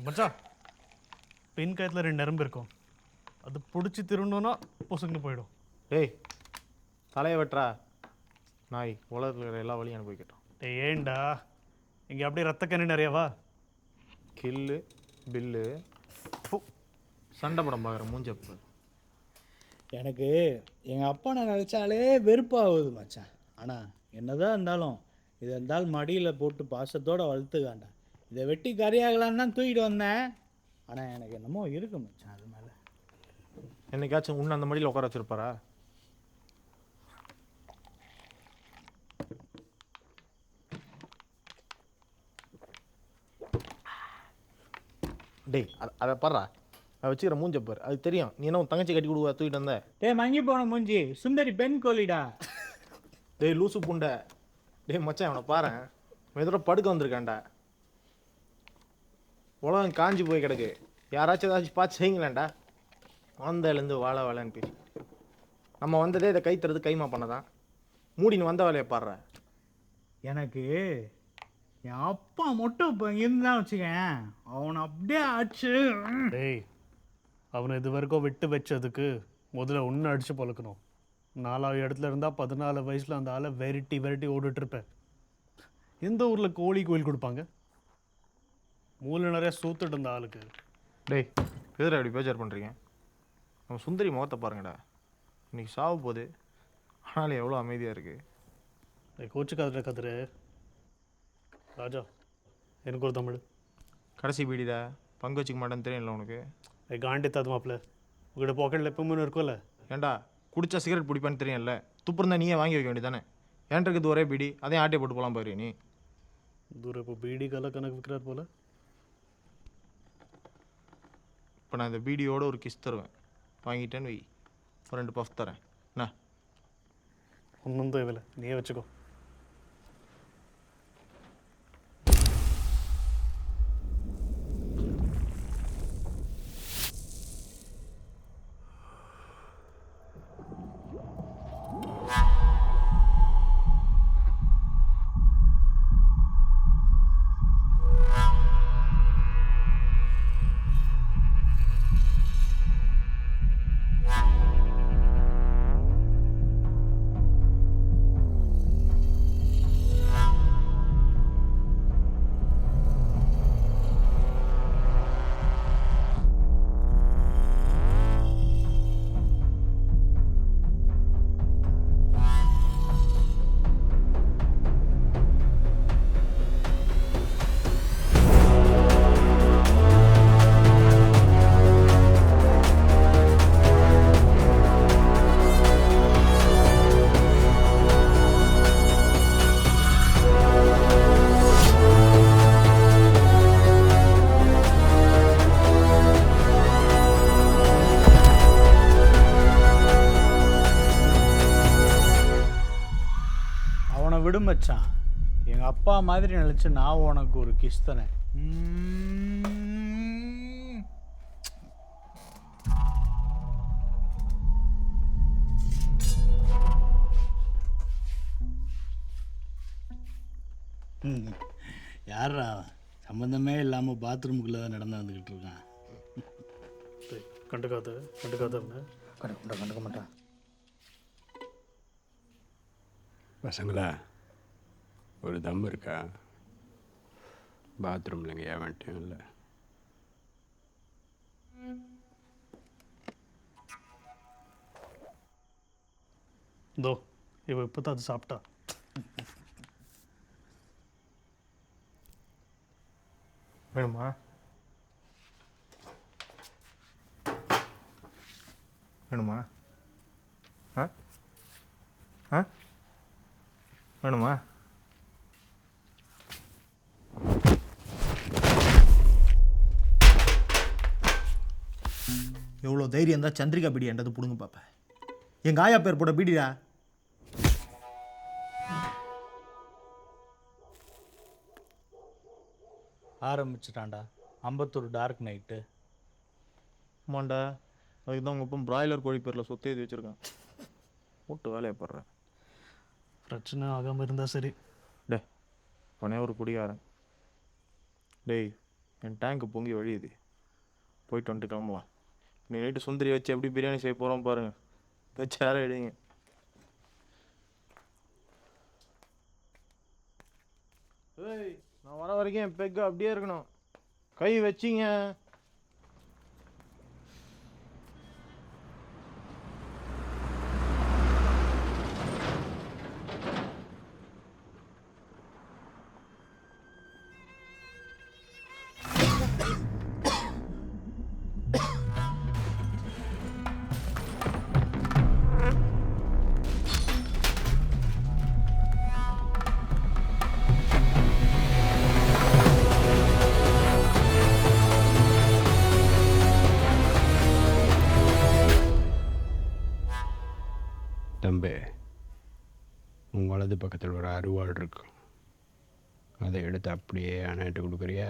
மச்சான் பெண் கயத்தில் 2 நரம்பு இருக்கும், அது பிடிச்சி திருடணுன்னா பொசுங்க போயிடும். டேய் தலையை வெட்டுறா நாய், உலகத்தில் இருக்கிற எல்லா வழியும் அனுபவிக்கட்டும். டேய் ஏண்டா இங்கே அப்படியே ரத்த கண்ணி நிறையவா? கில்லு பில்லு சண்டை படம் பார்க்குற மூஞ்சப்பு. எனக்கு எங்கள் அப்பனை நினச்சாலே வெறுப்பாகுது மச்சான். ஆனால் என்னதான் இருந்தாலும் இதை இருந்தாலும் மடியில் போட்டு பாசத்தோடு வளர்த்துக்காண்டா. இதை வெட்டி கறியாகலான்னு தான் தூக்கிட்டு வந்தேன். ஆனால் எனக்கு என்னமோ இருக்கு மச்சான் அது மேலே. என்னைக்காச்சும் உன்னை அந்த மடியில் உட்கார வச்சிருப்பாரா? டேய் அதை பாடுறா, அதை வச்சுக்கிற மூஞ்சப்பார், அது தெரியும். நீ என்ன உன் தங்கச்சி கட்டி கொடுவா தூக்கிட்டு வந்த? டேய் மங்கி போன மூஞ்சி, சுந்தரி பெண் கோழிடா. டேய் லூசு புண்டை. டேய் மச்சான் அவனை பாரு, மெதுவாக படுக்க வந்திருக்கான்டா. உலகம் காஞ்சி போய் கிடக்கு, யாராச்சும் ஏதாச்சும் பார்த்து செய்யுங்களேன்டா. வந்ததுலேருந்து வாழ வாழன்னு பேசி நம்ம வந்ததே இதை கை தரது கைமா பண்ணதான். மூடின்னு வந்த வேலையை பாடுற. எனக்கு என் அப்பா மட்டும் இப்போ இருந்தான் வச்சுக்கேன், அவனை அப்படியே ஆச்சு. டேய் அவனை இது வரைக்கும் விட்டு வச்சதுக்கு முதல்ல ஒன்று அடித்து பழக்கணும். 4வது இடத்துல இருந்தால் 14 வயசில் அந்த ஆளை வெரைட்டி ஓடிட்டுருப்பேன். எந்த ஊரில் கோயில் கொடுப்பாங்க? மூளை நிறையா சூத்துட்டு இருந்த ஆளுக்கு. டேய் எதிர அப்படி பேச்சார் பண்ணுறீங்க? நம்ம சுந்தரி முகத்தை பாருங்கடா, இன்னைக்கு சாவு போகுது, ஆனாலும் எவ்வளோ அமைதியாக இருக்குது. கோச்சுக்காதுல கத்துரு ராஜா. எனக்கு ஒரு தமிழ் கடைசி பீடிடா, பங்கு வச்சுக்க மாட்டேன்னு தெரியல உனக்கு. காண்டி தது மாப்பிள்ள, உங்கள்கிட்ட பாக்கெட்டில் எப்பவுமே இருக்கும்ல. ஏன்டா குடிச்சா சிகரெட் பிடிப்பான்னு தெரியல, துப்புருந்தா நீயே வாங்கி வைக்க வேண்டியதானே. ஏன்ட்டு இருக்குது ஒரே பீடி, அதையும் ஆட்டையை போட்டு போகலாம் பாரு நீ. தூரம் இப்போ பீடி கணக்கு விற்கிறார் போல. இப்போ நான் இந்த பீடியோட ஒரு கிஸ் தருவேன், வாங்கிட்டேன்னு வை, ஒரு 2 பஃப் தரேன். என்ன ஒன்றும் தேவையில்லை, நீயே வச்சுக்கோ. விடும் மச்சான், எங்கள் அப்பா மாதிரி நினச்சி நான் உனக்கு ஒரு கிஸ் தரேன். யாரா சம்மந்தமே இல்லாமல் பாத்ரூமுக்குள்ளே தான் நடந்து வந்துக்கிட்டு இருக்கான். கண்டுக்காத கண்டுக்க மாட்டான். பசங்களா ஒரு தம் இருக்கா? பாத்ரூமில் இங்கே ஏவன்ட்டும் இல்லை. இதோ இவ இப்போ தான் அது சாப்பிட்டா. வேணுமா? வேணுமா? ஆ ஆ வேணுமா? எவ்வளோ தைரியம் தான் சந்திரிகா பீடி என்றது பிடுங்க பார்ப்பேன். எங்கள் ஆயா பேர் போட பீடிடா. ஆரம்பிச்சிட்டான்டா அம்பத்தூர் டார்க் நைட்டு. ஆமாண்டா, அதுக்கு தான் உங்கள் இப்போ பிராய்லர் கோழி பேரில் சொத்து எழுதி வச்சுருக்கான். போட்டு வேலையை போடுறேன். பிரச்சனை ஆகாமல் இருந்தால் சரி. டே உடனே ஒரு குடிகாரன். டேய் என் டேங்க்கு பொங்கி வழியுது. போயிட்டு வந்துட்டு கிளம்பலாம். இன்னைக்கு நைட்டு சுந்தரி வச்சு எப்படி பிரியாணி செய்ய போகிறோம் பாருங்க. சேர எடுங்க. ஏய், நான் வர வரைக்கும் என் பெக்கு அப்படியே இருக்கணும். கை வச்சிங்க. தம்பி, உன் வலது பக்கத்தில் ஒரு அருவாள் இருக்கும். அதை எடுத்து அப்படியே அணையிட்டு கொடுக்குறியா?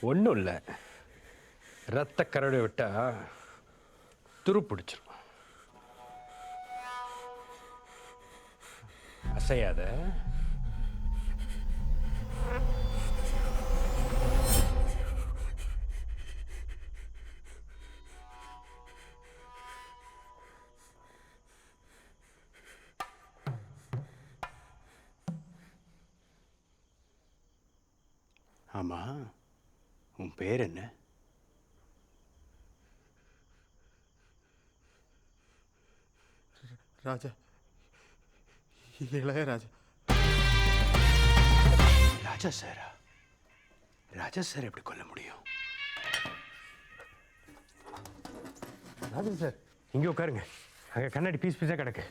ஒன்றும் இல்லை, ரத்த கரடு விட்டா துரு பிடிச்சிரும். அசையாத. ஆமா, உன் பேர் என்ன? ராஜா, இளையராஜா. ராஜா சாரா? ராஜா சார் எப்படி கொல்ல முடியும்? ராஜா சார், இங்கே உட்காருங்க. அங்கே கண்ணாடி பீஸ் பீஸாக கிடக்கு.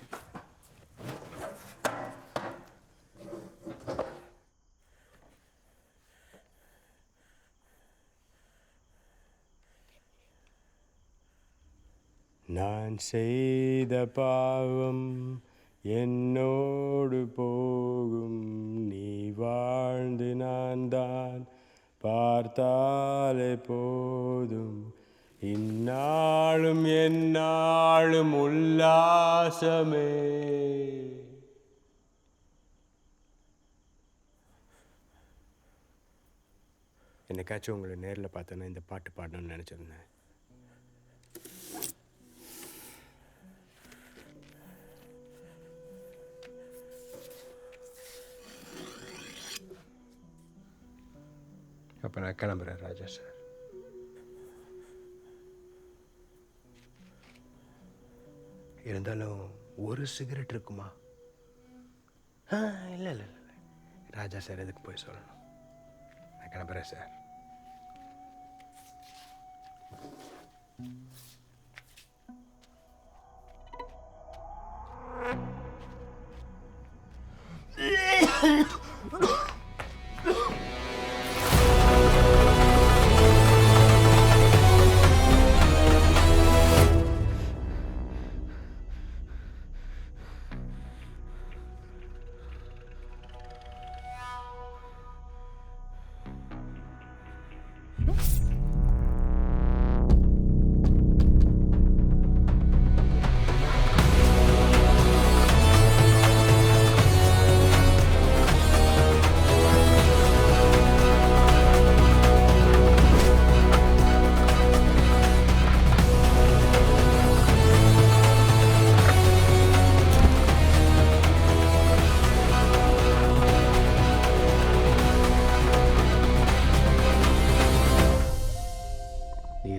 நான் செய்த பாவம் என்னோடு போகும், நீ வாழ்ந்து நான் தான் பார்த்தாலே போதும், இந்நாளும் எந்நாளும் உல்லாசமே. என்னைக்காச்சும் உங்களை நேரில் பார்த்தேன்னா இந்த பாட்டு பாடணும்னு நினச்சிருந்தேன். அப்போ நான் கிளம்புறேன் ராஜா சார். இருந்தாலும் ஒரு சிகரெட் இருக்குமா? இல்லை இல்லை இல்லை, ராஜா சார் எதுக்கு போய் சொல்லணும். நான் கிளம்புறேன் சார்.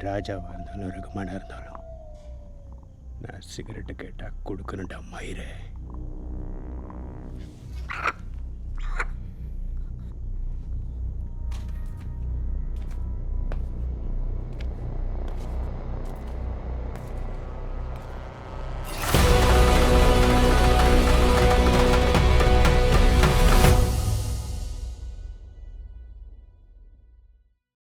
ராஜாவாக இருந்தாலும் ரகுமானாக இருந்தாலும் நான் சிகரெட்டு கேட்டால் கொடுக்கணுண்டா மயிரே.